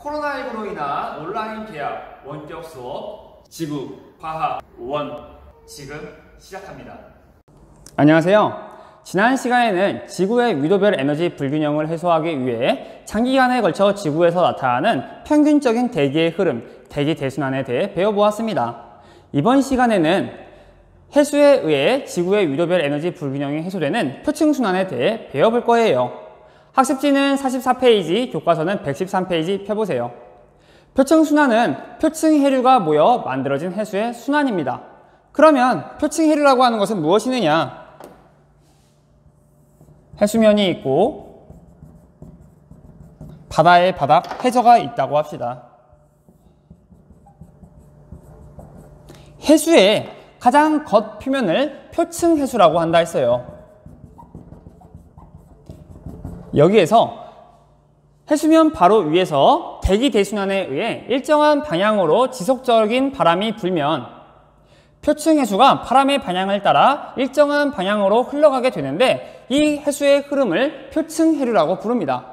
코로나19로 인한 온라인 개학 원격 수업 지구 화학 1 지금 시작합니다. 안녕하세요. 지난 시간에는 지구의 위도별 에너지 불균형을 해소하기 위해 장기간에 걸쳐 지구에서 나타나는 평균적인 대기의 흐름, 대기 대순환에 대해 배워보았습니다. 이번 시간에는 해수에 의해 지구의 위도별 에너지 불균형이 해소되는 표층순환에 대해 배워볼 거예요. 학습지는 44페이지, 교과서는 113페이지 펴보세요. 표층순환은 표층해류가 모여 만들어진 해수의 순환입니다. 그러면 표층해류라고 하는 것은 무엇이느냐? 해수면이 있고 바다의 바닥, 해저가 있다고 합시다. 해수의 가장 겉표면을 표층해수라고 한다 했어요. 여기에서 해수면 바로 위에서 대기 대순환에 의해 일정한 방향으로 지속적인 바람이 불면 표층해수가 바람의 방향을 따라 일정한 방향으로 흘러가게 되는데 이 해수의 흐름을 표층해류라고 부릅니다.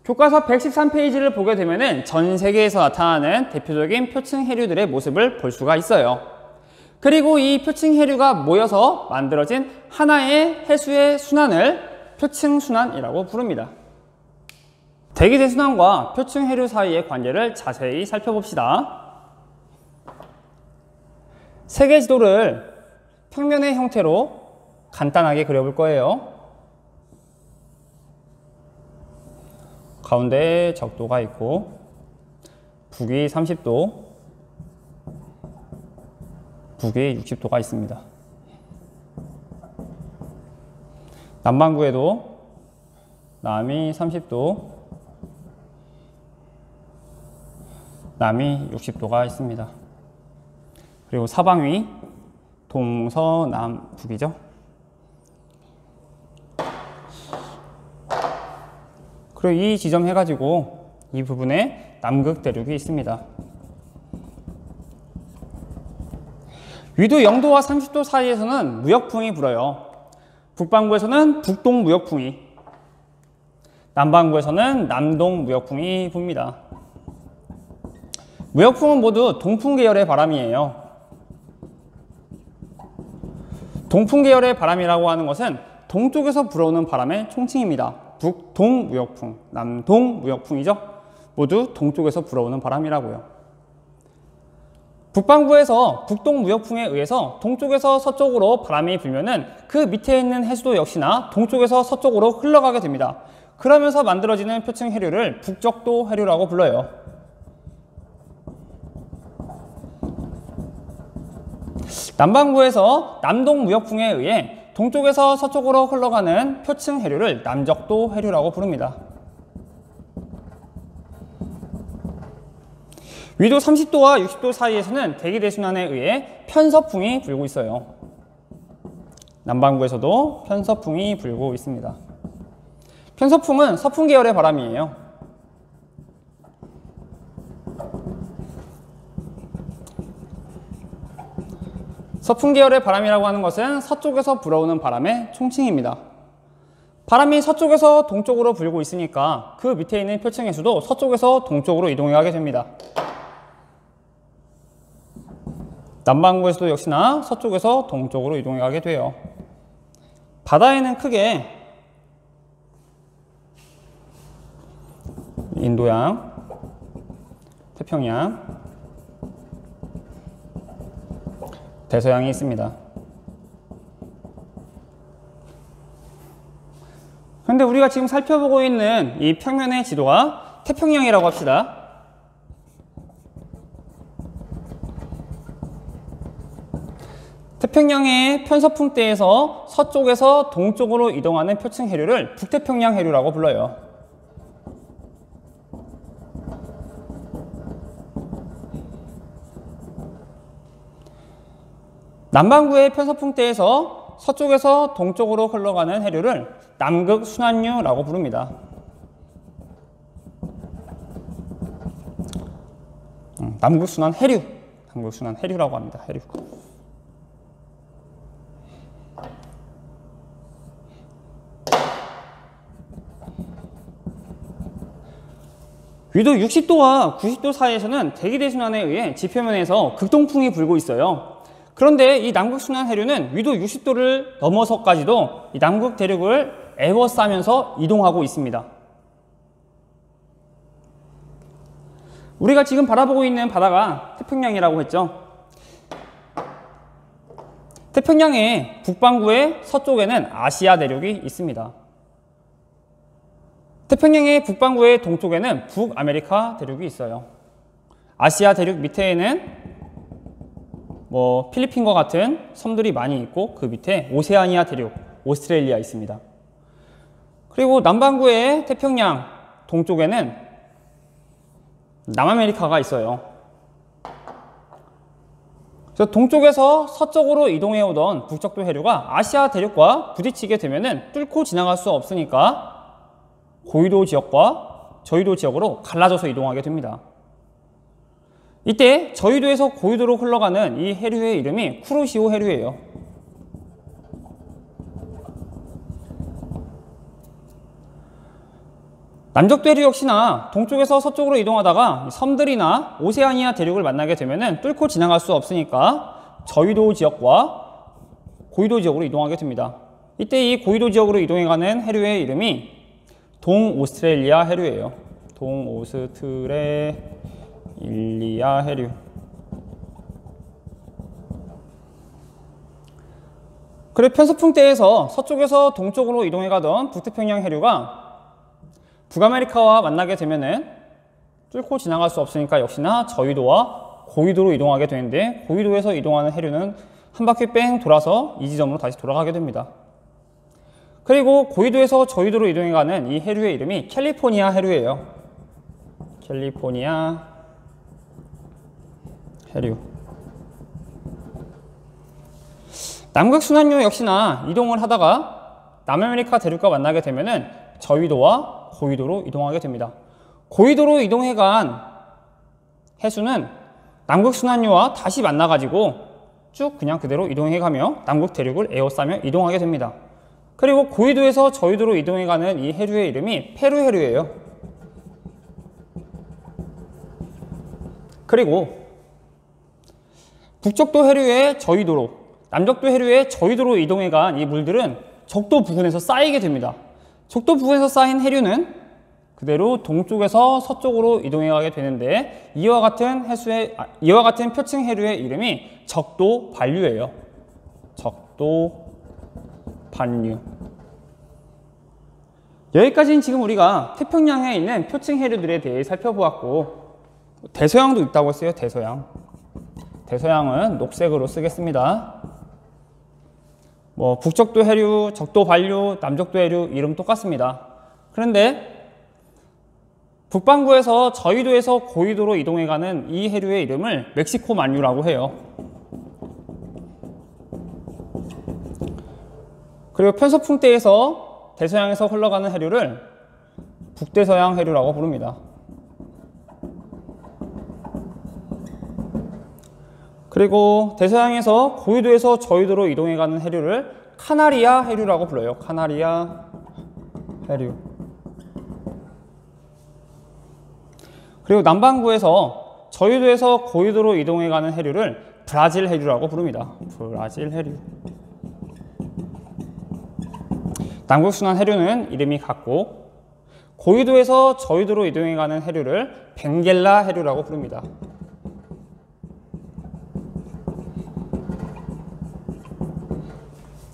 교과서 113페이지를 보게 되면 전 세계에서 나타나는 대표적인 표층해류들의 모습을 볼 수가 있어요. 그리고 이 표층해류가 모여서 만들어진 하나의 해수의 순환을 표층순환이라고 부릅니다. 대기대순환과 표층해류 사이의 관계를 자세히 살펴봅시다. 세계 지도를 평면의 형태로 간단하게 그려볼 거예요. 가운데에 적도가 있고 북위 30도, 북위 60도가 있습니다. 남반구에도 남이 30도, 남이 60도가 있습니다. 그리고 사방위 동서남북이죠. 그리고 이 지점 해가지고 이 부분에 남극 대륙이 있습니다. 위도 0도와 30도 사이에서는 무역풍이 불어요. 북반구에서는 북동무역풍이, 남반구에서는 남동무역풍이 붑니다. 무역풍은 모두 동풍 계열의 바람이에요. 동풍 계열의 바람이라고 하는 것은 동쪽에서 불어오는 바람의 총칭입니다. 북동무역풍, 남동무역풍이죠. 모두 동쪽에서 불어오는 바람이라고요. 북반구에서 북동무역풍에 의해서 동쪽에서 서쪽으로 바람이 불면은 그 밑에 있는 해수도 역시나 동쪽에서 서쪽으로 흘러가게 됩니다. 그러면서 만들어지는 표층해류를 북적도 해류라고 불러요. 남반구에서 남동무역풍에 의해 동쪽에서 서쪽으로 흘러가는 표층해류를 남적도 해류라고 부릅니다. 위도 30도와 60도 사이에서는 대기대순환에 의해 편서풍이 불고 있어요. 남반구에서도 편서풍이 불고 있습니다. 편서풍은 서풍 계열의 바람이에요. 서풍 계열의 바람이라고 하는 것은 서쪽에서 불어오는 바람의 총칭입니다. 바람이 서쪽에서 동쪽으로 불고 있으니까 그 밑에 있는 표층해수도 서쪽에서 동쪽으로 이동하게 됩니다. 남반구에서도 역시나 서쪽에서 동쪽으로 이동하게 돼요. 바다에는 크게 인도양, 태평양, 대서양이 있습니다. 그런데 우리가 지금 살펴보고 있는 이 평면의 지도가 태평양이라고 합시다. 태평양의 편서풍대에서 서쪽에서 동쪽으로 이동하는 표층해류를 북태평양 해류라고 불러요. 남반구의 편서풍대에서 서쪽에서 동쪽으로 흘러가는 해류를 남극순환류라고 부릅니다. 남극순환 해류, 남극순환 해류라고 합니다. 해류. 위도 60도와 90도 사이에서는 대기대순환에 의해 지표면에서 극동풍이 불고 있어요. 그런데 이 남극순환 해류는 위도 60도를 넘어서까지도 이 남극 대륙을 에워싸면서 이동하고 있습니다. 우리가 지금 바라보고 있는 바다가 태평양이라고 했죠. 태평양의 북반구의 서쪽에는 아시아 대륙이 있습니다. 태평양의 북반구의 동쪽에는 북아메리카 대륙이 있어요. 아시아 대륙 밑에는 필리핀과 같은 섬들이 많이 있고 그 밑에 오세아니아 대륙, 오스트레일리아 있습니다. 그리고 남반구의 태평양 동쪽에는 남아메리카가 있어요. 그래서 동쪽에서 서쪽으로 이동해 오던 북적도 해류가 아시아 대륙과 부딪히게 되면은 뚫고 지나갈 수 없으니까 고위도 지역과 저위도 지역으로 갈라져서 이동하게 됩니다. 이때 저위도에서 고위도로 흘러가는 이 해류의 이름이 쿠로시오 해류예요. 남적도 해류 역시나 동쪽에서 서쪽으로 이동하다가 섬들이나 오세아니아 대륙을 만나게 되면은 뚫고 지나갈 수 없으니까 저위도 지역과 고위도 지역으로 이동하게 됩니다. 이때 이 고위도 지역으로 이동해가는 해류의 이름이 동오스트레일리아 해류예요. 동오스트레일리아 해류. 그래 편서풍대에서 서쪽에서 동쪽으로 이동해가던 북태평양 해류가 북아메리카와 만나게 되면은 뚫고 지나갈 수 없으니까 역시나 저위도와 고위도로 이동하게 되는데 고위도에서 이동하는 해류는 한 바퀴 뺑 돌아서 이 지점으로 다시 돌아가게 됩니다. 그리고 고위도에서 저위도로 이동해가는 이 해류의 이름이 캘리포니아 해류예요. 캘리포니아 해류. 남극순환류 역시나 이동을 하다가 남아메리카 대륙과 만나게 되면은 저위도와 고위도로 이동하게 됩니다. 고위도로 이동해간 해수는 남극순환류와 다시 만나가지고 쭉 그냥 그대로 이동해가며 남극 대륙을 에워싸며 이동하게 됩니다. 그리고 고위도에서 저위도로 이동해가는 이 해류의 이름이 페루 해류예요. 그리고 북적도 해류의 저위도로, 남적도 해류의 저위도로 이동해간 이 물들은 적도 부근에서 쌓이게 됩니다. 적도 부근에서 쌓인 해류는 그대로 동쪽에서 서쪽으로 이동해가게 되는데 이와 같은 표층 해류의 이름이 적도 반류예요. 적도 반류. 여기까지는 지금 우리가 태평양에 있는 표층 해류들에 대해 살펴보았고 대서양도 있다고 했어요. 대서양. 대서양은 녹색으로 쓰겠습니다. 북적도 해류, 적도 반류, 남적도 해류 이름 똑같습니다. 그런데 북반구에서 저위도에서 고위도로 이동해가는 이 해류의 이름을 멕시코 만류라고 해요. 그리고 편서풍대에서 대서양에서 흘러가는 해류를 북대서양 해류라고 부릅니다. 그리고 대서양에서 고위도에서 저위도로 이동해가는 해류를 카나리아 해류라고 불러요. 카나리아 해류. 그리고 남반구에서 저위도에서 고위도로 이동해가는 해류를 브라질 해류라고 부릅니다. 브라질 해류. 남극순환 해류는 이름이 같고 고위도에서 저위도로 이동해가는 해류를 벵겔라 해류라고 부릅니다.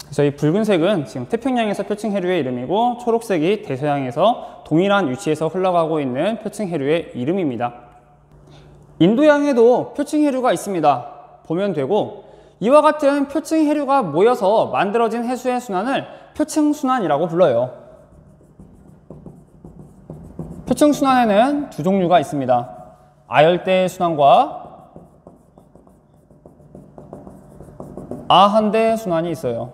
그래서 이 붉은색은 지금 태평양에서 표층 해류의 이름이고 초록색이 대서양에서 동일한 위치에서 흘러가고 있는 표층 해류의 이름입니다. 인도양에도 표층 해류가 있습니다. 보면 되고 이와 같은 표층 해류가 모여서 만들어진 해수의 순환을 표층순환이라고 불러요. 표층순환에는 두 종류가 있습니다. 아열대 순환과 아한대 순환이 있어요.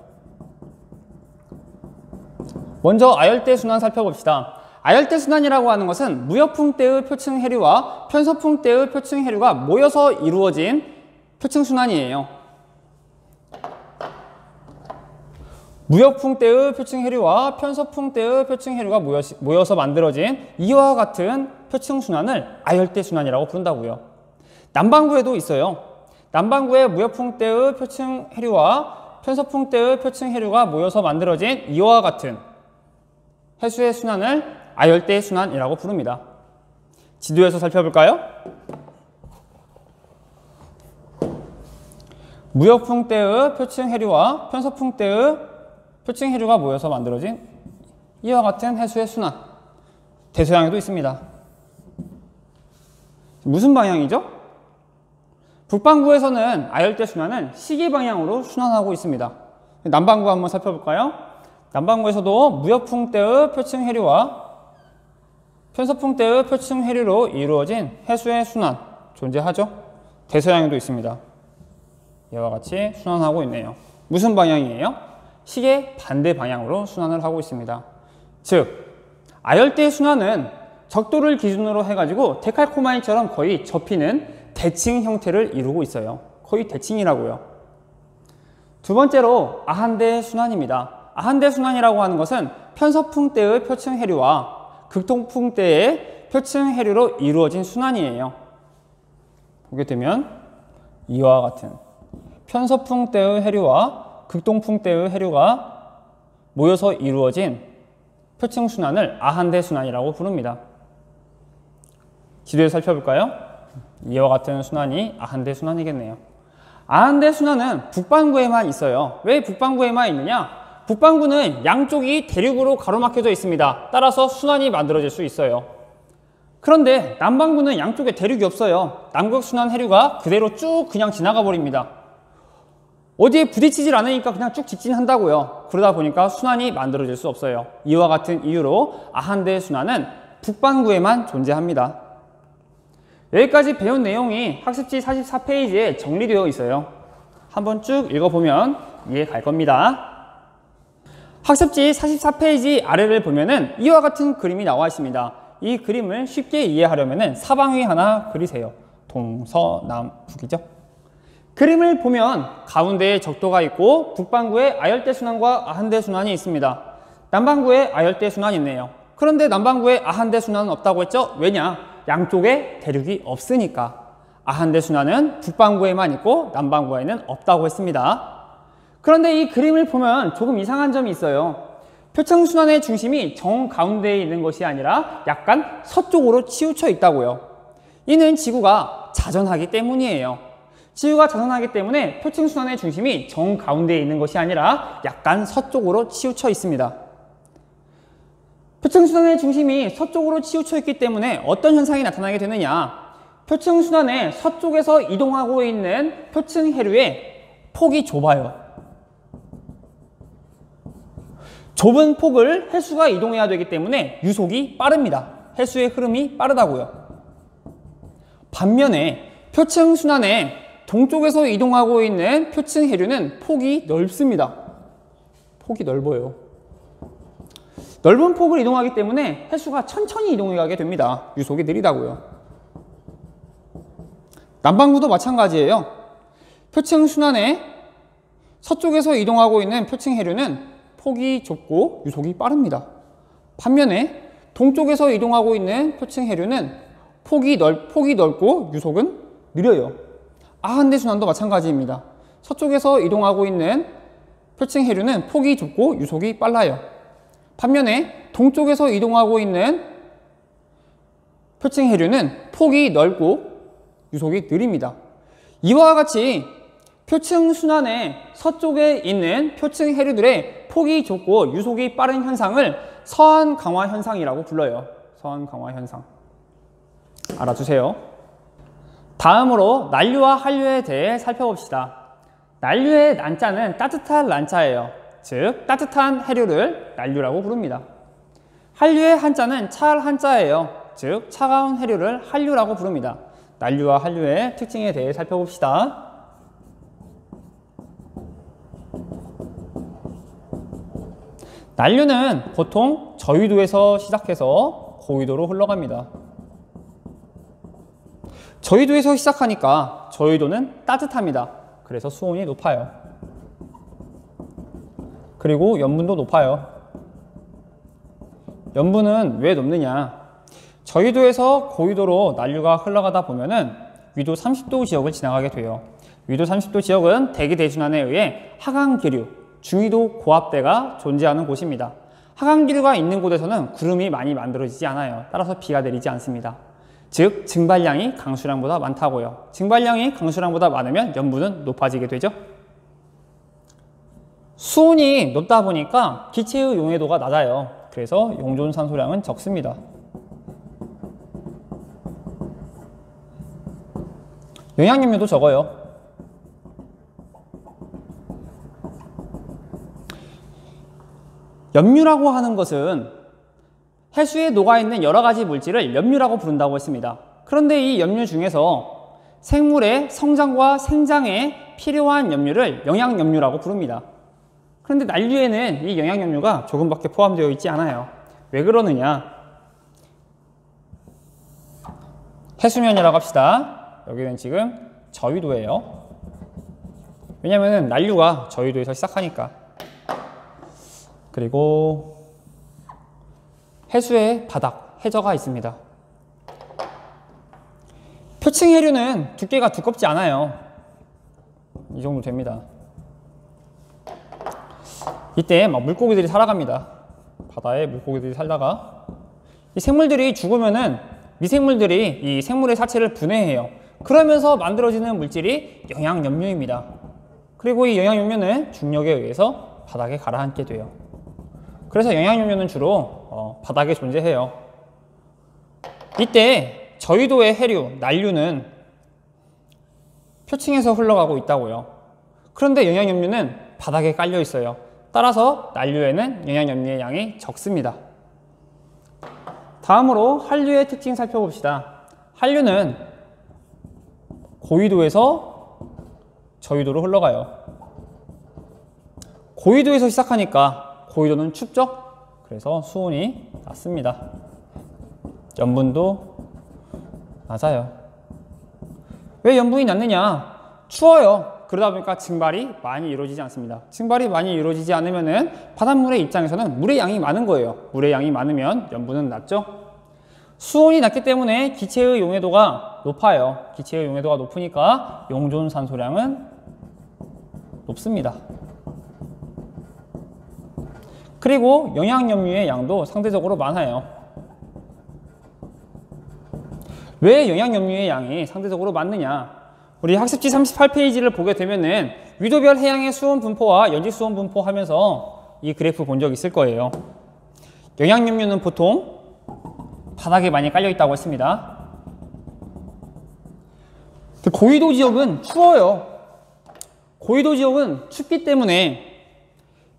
먼저 아열대 순환 살펴봅시다. 아열대 순환이라고 하는 것은 무역풍대의 표층 해류와 편서풍대의 표층 해류가 모여서 이루어진 표층 순환이에요. 무역풍대의 표층 해류와 편서풍대의 표층 해류가 모여서 만들어진 이와 같은 표층 순환을 아열대 순환이라고 부른다고요. 남반구에도 있어요. 남반구에 무역풍 때의 표층 해류와 편서풍 때의 표층 해류가 모여서 만들어진 이와 같은 해수의 순환을 아열대 순환이라고 부릅니다. 지도에서 살펴볼까요? 무역풍 때의 표층 해류와 편서풍 때의 표층 해류가 모여서 만들어진 이와 같은 해수의 순환. 대서양에도 있습니다. 무슨 방향이죠? 북반구에서는 아열대 순환은 시계 방향으로 순환하고 있습니다. 남반구 한번 살펴볼까요? 남반구에서도 무역풍 때의 표층 해류와 편서풍 때의 표층 해류로 이루어진 해수의 순환 존재하죠. 대서양에도 있습니다. 이와 같이 순환하고 있네요. 무슨 방향이에요? 시계 반대 방향으로 순환을 하고 있습니다. 즉 아열대 순환은 적도를 기준으로 해가지고 데칼코마니처럼 거의 접히는 대칭 형태를 이루고 있어요. 거의 대칭이라고요. 두 번째로 아한대 순환입니다. 아한대 순환이라고 하는 것은 편서풍 때의 표층 해류와 극동풍 때의 표층 해류로 이루어진 순환이에요. 보게 되면 이와 같은 편서풍 때의 해류와 극동풍 때의 해류가 모여서 이루어진 표층 순환을 아한대 순환이라고 부릅니다. 지도에 살펴볼까요? 이와 같은 순환이 아한대 순환이겠네요. 아한대 순환은 북반구에만 있어요. 왜 북반구에만 있느냐? 북반구는 양쪽이 대륙으로 가로막혀져 있습니다. 따라서 순환이 만들어질 수 있어요. 그런데 남반구는 양쪽에 대륙이 없어요. 남극순환 해류가 그대로 쭉 그냥 지나가 버립니다. 어디에 부딪히질 않으니까 그냥 쭉 직진한다고요. 그러다 보니까 순환이 만들어질 수 없어요. 이와 같은 이유로 아한대 순환은 북반구에만 존재합니다. 여기까지 배운 내용이 학습지 44페이지에 정리되어 있어요. 한번 쭉 읽어보면 이해 갈 겁니다. 학습지 44페이지 아래를 보면은 이와 같은 그림이 나와 있습니다. 이 그림을 쉽게 이해하려면은 사방위 하나 그리세요. 동서남북이죠. 그림을 보면 가운데에 적도가 있고 북반구에 아열대 순환과 아한대 순환이 있습니다. 남반구에 아열대 순환이 있네요. 그런데 남반구에 아한대 순환은 없다고 했죠? 왜냐? 양쪽에 대륙이 없으니까. 아한대 순환은 북반구에만 있고 남반구에는 없다고 했습니다. 그런데 이 그림을 보면 조금 이상한 점이 있어요. 표층 순환의 중심이 정 가운데에 있는 것이 아니라 약간 서쪽으로 치우쳐 있다고요. 이는 지구가 자전하기 때문이에요. 지구가 자전하기 때문에 표층 순환의 중심이 정 가운데에 있는 것이 아니라 약간 서쪽으로 치우쳐 있습니다. 표층 순환의 중심이 서쪽으로 치우쳐 있기 때문에 어떤 현상이 나타나게 되느냐? 표층 순환의 서쪽에서 이동하고 있는 표층 해류의 폭이 좁아요. 좁은 폭을 해수가 이동해야 되기 때문에 유속이 빠릅니다. 해수의 흐름이 빠르다고요. 반면에 표층 순환의 동쪽에서 이동하고 있는 표층 해류는 폭이 넓습니다. 폭이 넓어요. 넓은 폭을 이동하기 때문에 해수가 천천히 이동해가게 됩니다. 유속이 느리다고요. 남반구도 마찬가지예요. 표층 순환의 서쪽에서 이동하고 있는 표층 해류는 폭이 좁고 유속이 빠릅니다. 반면에 동쪽에서 이동하고 있는 표층 해류는 폭이 넓고 유속은 느려요. 아한대 순환도 마찬가지입니다. 서쪽에서 이동하고 있는 표층 해류는 폭이 좁고 유속이 빨라요. 반면에 동쪽에서 이동하고 있는 표층 해류는 폭이 넓고 유속이 느립니다. 이와 같이 표층 순환의 서쪽에 있는 표층 해류들의 폭이 좁고 유속이 빠른 현상을 서한 강화 현상이라고 불러요. 서한 강화 현상. 알아두세요. 다음으로 난류와 한류에 대해 살펴봅시다. 난류의 난자는 따뜻한 난자예요. 즉 따뜻한 해류를 난류라고 부릅니다. 한류의 한자는 찰 한자예요. 즉 차가운 해류를 한류라고 부릅니다. 난류와 한류의 특징에 대해 살펴봅시다. 난류는 보통 저위도에서 시작해서 고위도로 흘러갑니다. 저위도에서 시작하니까 저위도는 따뜻합니다. 그래서 수온이 높아요. 그리고 염분도 높아요. 염분은 왜 높느냐? 저위도에서 고위도로 난류가 흘러가다 보면은 위도 30도 지역을 지나가게 돼요. 위도 30도 지역은 대기 대순환에 의해 하강기류, 중위도 고압대가 존재하는 곳입니다. 하강기류가 있는 곳에서는 구름이 많이 만들어지지 않아요. 따라서 비가 내리지 않습니다. 즉 증발량이 강수량보다 많다고요. 증발량이 강수량보다 많으면 염분은 높아지게 되죠. 수온이 높다 보니까 기체의 용해도가 낮아요. 그래서 용존산소량은 적습니다. 영양염료도 적어요. 염류라고 하는 것은 해수에 녹아있는 여러 가지 물질을 염류라고 부른다고 했습니다. 그런데 이 염류 중에서 생물의 성장과 생장에 필요한 염류를 영양염류라고 부릅니다. 그런데 난류에는 이 영양염류가 조금밖에 포함되어 있지 않아요. 왜 그러느냐? 해수면이라고 합시다. 여기는 지금 저위도예요. 왜냐하면 난류가 저위도에서 시작하니까. 그리고 해수의 바닥, 해저가 있습니다. 표층 해류는 두께가 두껍지 않아요. 이 정도 됩니다. 이때 막 물고기들이 살아갑니다. 바다에 물고기들이 살다가 이 생물들이 죽으면은 미생물들이 이 생물의 사체를 분해해요. 그러면서 만들어지는 물질이 영양염류입니다. 그리고 이 영양염류는 중력에 의해서 바닥에 가라앉게 돼요. 그래서 영양염류는 주로 바닥에 존재해요. 이때 저위도의 해류, 난류는 표층에서 흘러가고 있다고요. 그런데 영양염류는 바닥에 깔려 있어요. 따라서 난류에는 영양염류의 양이 적습니다. 다음으로 한류의 특징 살펴봅시다. 한류는 고위도에서 저위도로 흘러가요. 고위도에서 시작하니까 고위도는 춥죠? 그래서 수온이 낮습니다. 염분도 낮아요. 왜 염분이 낮느냐? 추워요. 그러다 보니까 증발이 많이 이루어지지 않습니다. 증발이 많이 이루어지지 않으면은 바닷물의 입장에서는 물의 양이 많은 거예요. 물의 양이 많으면 염분은 낮죠? 수온이 낮기 때문에 기체의 용해도가 높아요. 기체의 용해도가 높으니까 용존산소량은 높습니다. 그리고 영양염류의 양도 상대적으로 많아요. 왜 영양염류의 양이 상대적으로 많느냐? 우리 학습지 38페이지를 보게 되면은 위도별 해양의 수온 분포와 연지 수온 분포 하면서 이 그래프 본 적 있을 거예요. 영양염류는 보통 바닥에 많이 깔려 있다고 했습니다. 고위도 지역은 추워요. 고위도 지역은 춥기 때문에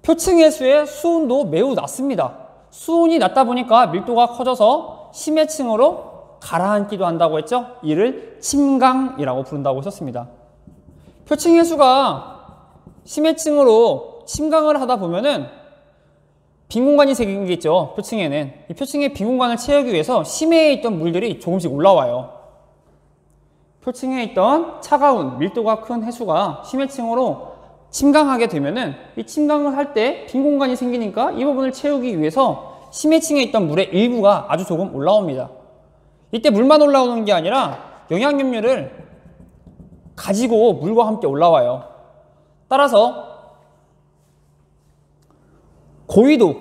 표층 해수의 수온도 매우 낮습니다. 수온이 낮다 보니까 밀도가 커져서 심해층으로 가라앉기도 한다고 했죠? 이를 침강이라고 부른다고 썼습니다. 표층 해수가 심해층으로 침강을 하다 보면은 빈 공간이 생기겠죠. 표층에는 이 표층의 빈 공간을 채우기 위해서 심해에 있던 물들이 조금씩 올라와요. 표층에 있던 차가운 밀도가 큰 해수가 심해층으로 침강하게 되면은 이 침강을 할 때 빈 공간이 생기니까 이 부분을 채우기 위해서 심해층에 있던 물의 일부가 아주 조금 올라옵니다. 이때 물만 올라오는 게 아니라 영양염류를 가지고 물과 함께 올라와요. 따라서 고위도,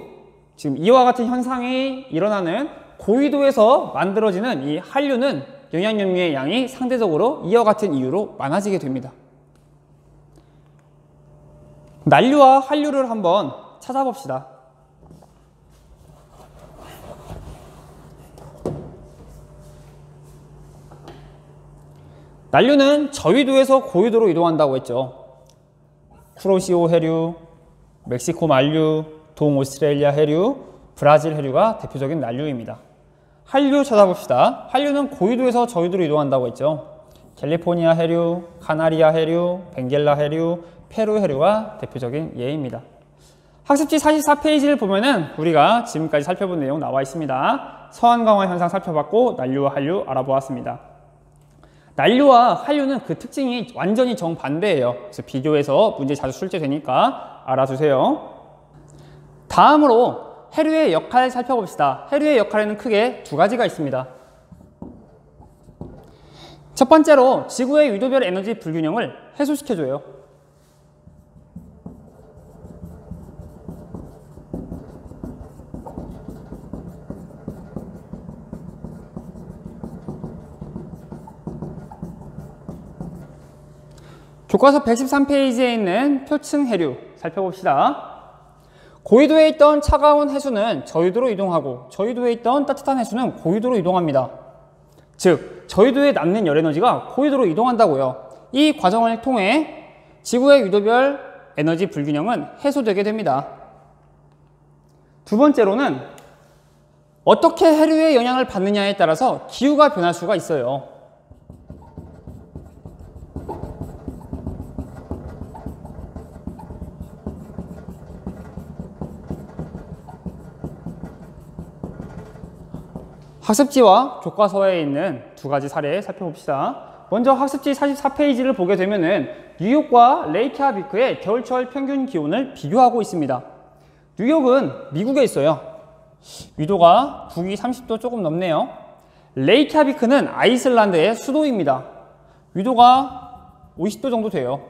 지금 이와 같은 현상이 일어나는 고위도에서 만들어지는 이 한류는 영양염류의 양이 상대적으로 이와 같은 이유로 많아지게 됩니다. 난류와 한류를 한번 찾아봅시다. 난류는 저위도에서 고위도로 이동한다고 했죠. 쿠로시오 해류, 멕시코 만류, 동오스트레일리아 해류, 브라질 해류가 대표적인 난류입니다. 한류 찾아봅시다. 한류는 고위도에서 저위도로 이동한다고 했죠. 캘리포니아 해류, 카나리아 해류, 벵겔라 해류, 페루 해류가 대표적인 예입니다. 학습지 44페이지를 보면은 우리가 지금까지 살펴본 내용 나와 있습니다. 서한강화 현상 살펴봤고 난류와 한류 알아보았습니다. 난류와 한류는 그 특징이 완전히 정반대예요. 그래서 비교해서 문제 자주 출제되니까 알아두세요. 다음으로 해류의 역할 살펴봅시다. 해류의 역할에는 크게 두 가지가 있습니다. 첫 번째로 지구의 위도별 에너지 불균형을 해소시켜줘요. 교과서 113페이지에 있는 표층 해류 살펴봅시다. 고위도에 있던 차가운 해수는 저위도로 이동하고 저위도에 있던 따뜻한 해수는 고위도로 이동합니다. 즉, 저위도에 남는 열 에너지가 고위도로 이동한다고요. 이 과정을 통해 지구의 위도별 에너지 불균형은 해소되게 됩니다. 두 번째로는 어떻게 해류의 영향을 받느냐에 따라서 기후가 변할 수가 있어요. 학습지와 교과서에 있는 두 가지 사례 살펴봅시다. 먼저 학습지 44페이지를 보게 되면은 뉴욕과 레이캬비크의 겨울철 평균 기온을 비교하고 있습니다. 뉴욕은 미국에 있어요. 위도가 북위 30도 조금 넘네요. 레이캬비크는 아이슬란드의 수도입니다. 위도가 50도 정도 돼요.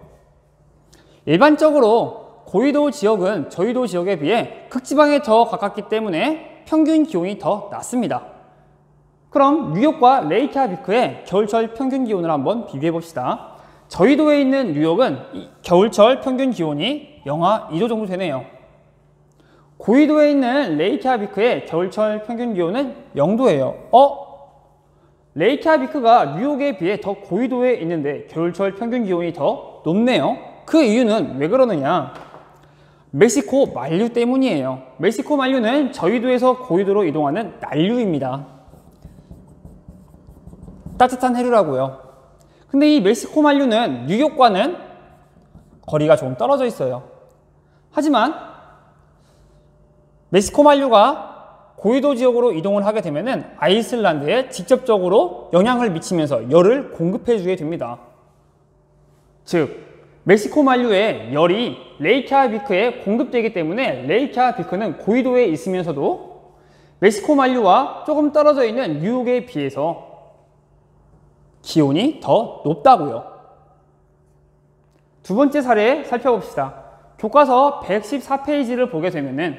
일반적으로 고위도 지역은 저위도 지역에 비해 극지방에 더 가깝기 때문에 평균 기온이 더 낮습니다. 그럼 뉴욕과 레이캬비크의 겨울철 평균 기온을 한번 비교해 봅시다. 저위도에 있는 뉴욕은 겨울철 평균 기온이 영하 2도 정도 되네요. 고위도에 있는 레이캬비크의 겨울철 평균 기온은 0도예요. 레이캬비크가 뉴욕에 비해 더 고위도에 있는데 겨울철 평균 기온이 더 높네요. 그 이유는 왜 그러느냐? 멕시코 만류 때문이에요. 멕시코 만류는 저위도에서 고위도로 이동하는 난류입니다. 따뜻한 해류라고요. 근데 이 멕시코 만류는 뉴욕과는 거리가 조금 떨어져 있어요. 하지만 멕시코 만류가 고위도 지역으로 이동을 하게 되면은 아이슬란드에 직접적으로 영향을 미치면서 열을 공급해 주게 됩니다. 즉, 멕시코 만류의 열이 레이캬비크에 공급되기 때문에 레이캬비크는 고위도에 있으면서도 멕시코 만류와 조금 떨어져 있는 뉴욕에 비해서 기온이 더 높다고요. 두 번째 사례 살펴봅시다. 교과서 114페이지를 보게 되면은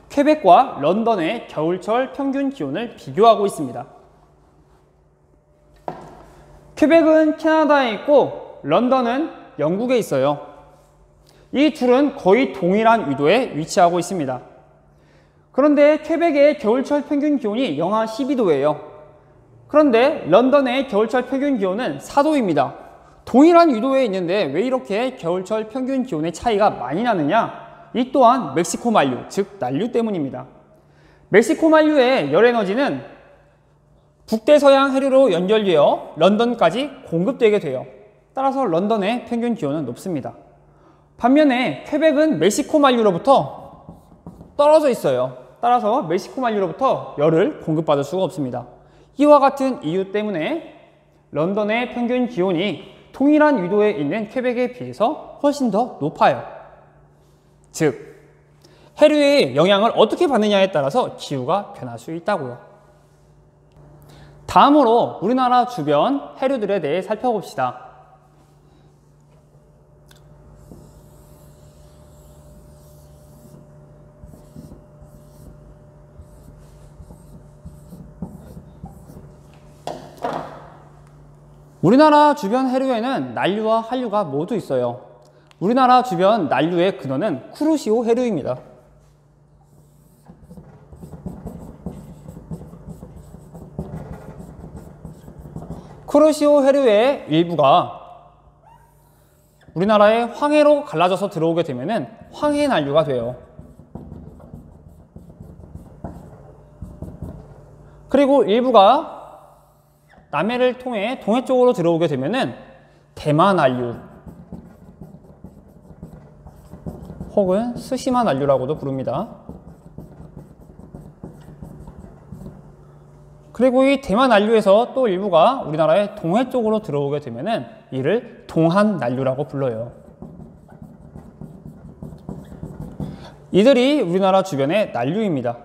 퀘벡과 런던의 겨울철 평균 기온을 비교하고 있습니다. 퀘벡은 캐나다에 있고 런던은 영국에 있어요. 이 둘은 거의 동일한 위도에 위치하고 있습니다. 그런데 퀘벡의 겨울철 평균 기온이 영하 12도예요. 그런데 런던의 겨울철 평균 기온은 4도입니다. 동일한 위도에 있는데 왜 이렇게 겨울철 평균 기온의 차이가 많이 나느냐? 이 또한 멕시코 만류, 즉 난류 때문입니다. 멕시코 만류의 열 에너지는 북대서양 해류로 연결되어 런던까지 공급되게 돼요. 따라서 런던의 평균 기온은 높습니다. 반면에 퀘벡은 멕시코 만류로부터 떨어져 있어요. 따라서 멕시코 만류로부터 열을 공급받을 수가 없습니다. 이와 같은 이유 때문에 런던의 평균 기온이 동일한 위도에 있는 퀘벡에 비해서 훨씬 더 높아요. 즉, 해류의 영향을 어떻게 받느냐에 따라서 기후가 변할 수 있다고요. 다음으로 우리나라 주변 해류들에 대해 살펴봅시다. 우리나라 주변 해류에는 난류와 한류가 모두 있어요. 우리나라 주변 난류의 근원은 쿠로시오 해류입니다. 쿠로시오 해류의 일부가 우리나라의 황해로 갈라져서 들어오게 되면 황해 난류가 돼요. 그리고 일부가 남해를 통해 동해 쪽으로 들어오게 되면은 대마 난류 혹은 스시마 난류라고도 부릅니다. 그리고 이 대마 난류에서 또 일부가 우리나라의 동해 쪽으로 들어오게 되면은 이를 동한 난류라고 불러요. 이들이 우리나라 주변의 난류입니다.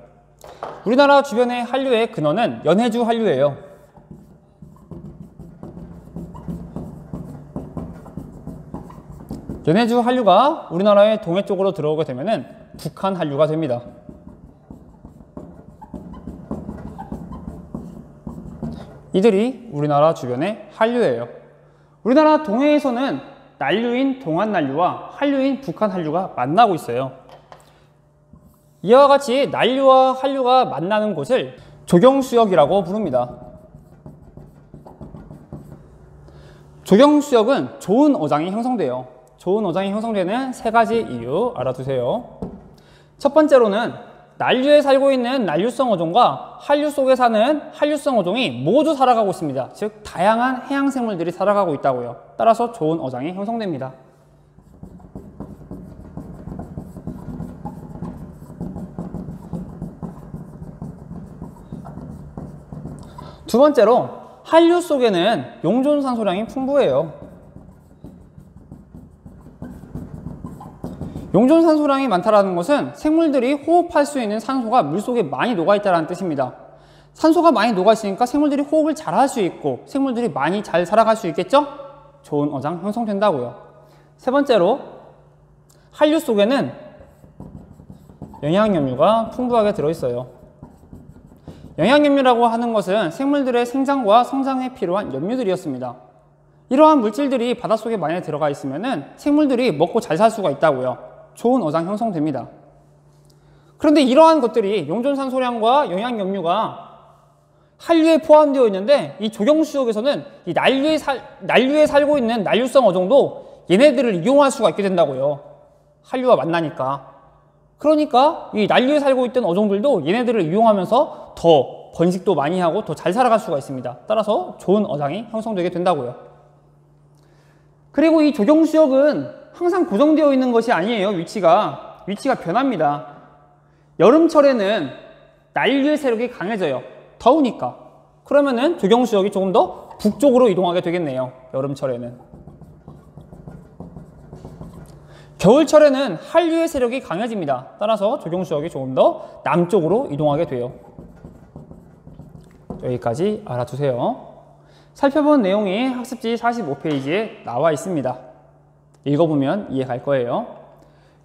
우리나라 주변의 한류의 근원은 연해주 한류예요. 연해주 한류가 우리나라의 동해 쪽으로 들어오게 되면은 북한 한류가 됩니다. 이들이 우리나라 주변의 한류예요. 우리나라 동해에서는 난류인 동안 난류와 한류인 북한 한류가 만나고 있어요. 이와 같이 난류와 한류가 만나는 곳을 조경수역이라고 부릅니다. 조경수역은 좋은 어장이 형성돼요. 좋은 어장이 형성되는 세 가지 이유 알아두세요. 첫 번째로는 난류에 살고 있는 난류성 어종과 한류 속에 사는 한류성 어종이 모두 살아가고 있습니다. 즉 다양한 해양 생물들이 살아가고 있다고요. 따라서 좋은 어장이 형성됩니다. 두 번째로 한류 속에는 용존산소량이 풍부해요. 용존산소량이 많다는 것은 생물들이 호흡할 수 있는 산소가 물속에 많이 녹아있다는 뜻입니다. 산소가 많이 녹아있으니까 생물들이 호흡을 잘 할 수 있고 생물들이 많이 잘 살아갈 수 있겠죠? 좋은 어장 형성된다고요. 세 번째로 한류 속에는 영양염류가 풍부하게 들어있어요. 영양염류라고 하는 것은 생물들의 생장과 성장에 필요한 염류들이었습니다. 이러한 물질들이 바닷속에 많이 들어가 있으면 생물들이 먹고 잘 살 수가 있다고요. 좋은 어장 형성됩니다. 그런데 이러한 것들이 용존산소량과 영양염류가 한류에 포함되어 있는데 이 조경수역에서는 이 난류에 살고 있는 난류성 어종도 얘네들을 이용할 수가 있게 된다고요. 한류와 만나니까. 그러니까 이 난류에 살고 있던 어종들도 얘네들을 이용하면서 더 번식도 많이 하고 더 잘 살아갈 수가 있습니다. 따라서 좋은 어장이 형성되게 된다고요. 그리고 이 조경수역은 항상 고정되어 있는 것이 아니에요. 위치가 변합니다. 여름철에는 난류의 세력이 강해져요. 더우니까. 그러면은 조경수역이 조금 더 북쪽으로 이동하게 되겠네요. 여름철에는. 겨울철에는 한류의 세력이 강해집니다. 따라서 조경수역이 조금 더 남쪽으로 이동하게 돼요. 여기까지 알아두세요. 살펴본 내용이 학습지 45페이지에 나와 있습니다. 읽어보면 이해 갈 거예요.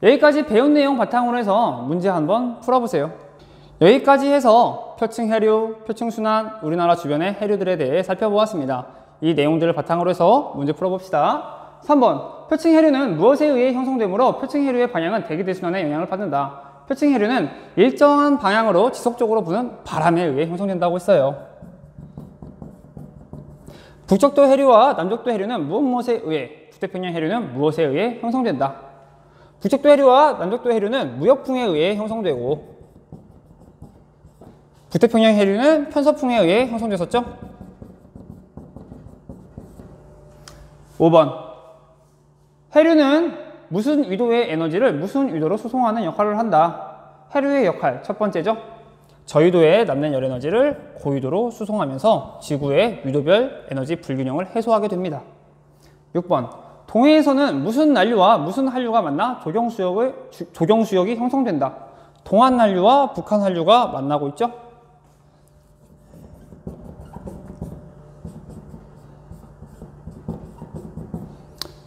여기까지 배운 내용 바탕으로 해서 문제 한번 풀어보세요. 여기까지 해서 표층 해류, 표층 순환, 우리나라 주변의 해류들에 대해 살펴보았습니다. 이 내용들을 바탕으로 해서 문제 풀어봅시다. 3번, 표층 해류는 무엇에 의해 형성되므로 표층 해류의 방향은 대기대순환에 영향을 받는다. 표층 해류는 일정한 방향으로 지속적으로 부는 바람에 의해 형성된다고 했어요. 북적도 해류와 남적도 해류는 무엇에 의해, 북태평양 해류는 무엇에 의해 형성된다. 북적도 해류와 남적도 해류는 무역풍에 의해 형성되고 북태평양 해류는 편서풍에 의해 형성됐었죠. 5번, 해류는 무슨 위도의 에너지를 무슨 위도로 수송하는 역할을 한다. 해류의 역할 첫 번째죠. 저위도에 남는 열 에너지를 고위도로 수송하면서 지구의 위도별 에너지 불균형을 해소하게 됩니다. 6번, 동해에서는 무슨 난류와 무슨 한류가 만나 조경수역이 형성된다. 동안 난류와 북한 한류가 만나고 있죠.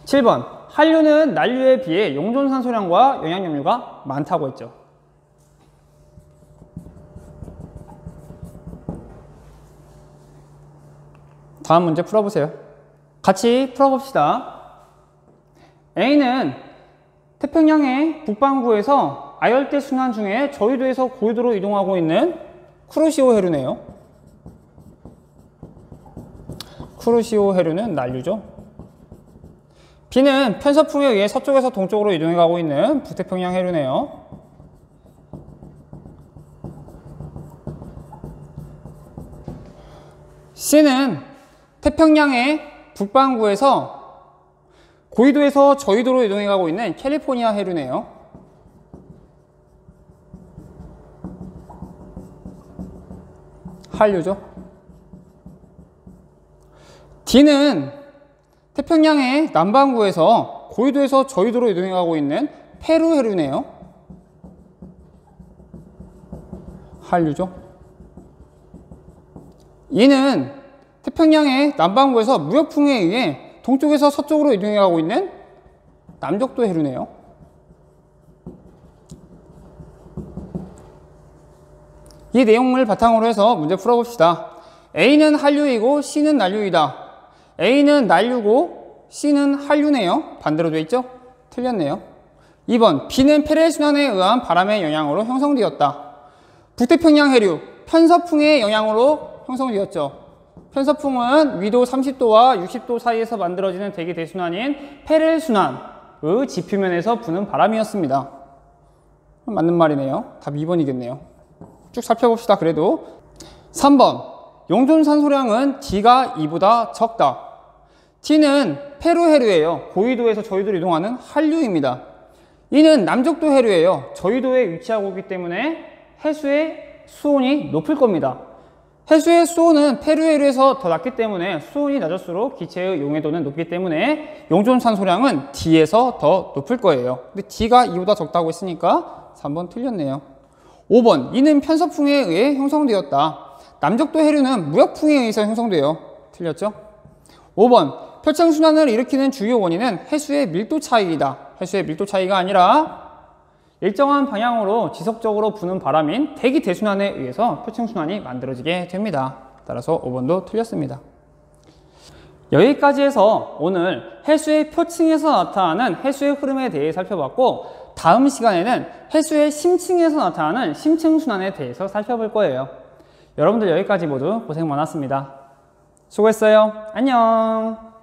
7번, 한류는 난류에 비해 용존산소량과 영양염류가 많다고 했죠. 다음 문제 풀어보세요. 같이 풀어봅시다. A는 태평양의 북반구에서 아열대 순환 중에 저위도에서 고위도로 이동하고 있는 쿠로시오 해류네요. 쿠로시오 해류는 난류죠. B는 편서풍에 의해 서쪽에서 동쪽으로 이동해 가고 있는 북태평양 해류네요. C는 태평양의 북반구에서 고위도에서 저위도로 이동해 가고 있는 캘리포니아 해류네요. 한류죠. D는 태평양의 남반구에서 고위도에서 저위도로 이동해 가고 있는 페루 해류네요. 한류죠. E는 태평양의 남반구에서 무역풍에 의해 동쪽에서 서쪽으로 이동해 가고 있는 남적도 해류네요. 이 내용을 바탕으로 해서 문제 풀어봅시다. A는 한류이고 C는 난류이다. A는 난류고 C는 한류네요. 반대로 되어 있죠? 틀렸네요. 2번 B는 페레순환에 의한 바람의 영향으로 형성되었다. 북태평양 해류 편서풍의 영향으로 형성되었죠. 편서풍은 위도 30도와 60도 사이에서 만들어지는 대기 대순환인 페렐순환의 지표면에서 부는 바람이었습니다. 맞는 말이네요. 답 2번이겠네요. 쭉 살펴봅시다. 그래도 3번 용존 산소량은 D가 2보다 적다. D는 페루 해류예요. 고위도에서 저위도로 이동하는 한류입니다. 이는 남적도 해류예요. 저위도에 위치하고 있기 때문에 해수의 수온이 높을 겁니다. 해수의 수온은 페루 해류에서 더 낮기 때문에 수온이 낮을수록 기체의 용해도는 높기 때문에 용존 산소량은 D에서 더 높을 거예요. 근데 D가 2보다 적다고 했으니까 3번 틀렸네요. 5번 이는 편서풍에 의해 형성되었다. 남적도 해류는 무역풍에 의해서 형성돼요. 틀렸죠? 5번 표층순환을 일으키는 주요 원인은 해수의 밀도 차이이다. 해수의 밀도 차이가 아니라 일정한 방향으로 지속적으로 부는 바람인 대기 대순환에 의해서 표층순환이 만들어지게 됩니다. 따라서 5번도 틀렸습니다. 여기까지 해서 오늘 해수의 표층에서 나타나는 해수의 흐름에 대해 살펴봤고, 다음 시간에는 해수의 심층에서 나타나는 심층순환에 대해서 살펴볼 거예요. 여러분들 여기까지 모두 고생 많았습니다. 수고했어요. 안녕.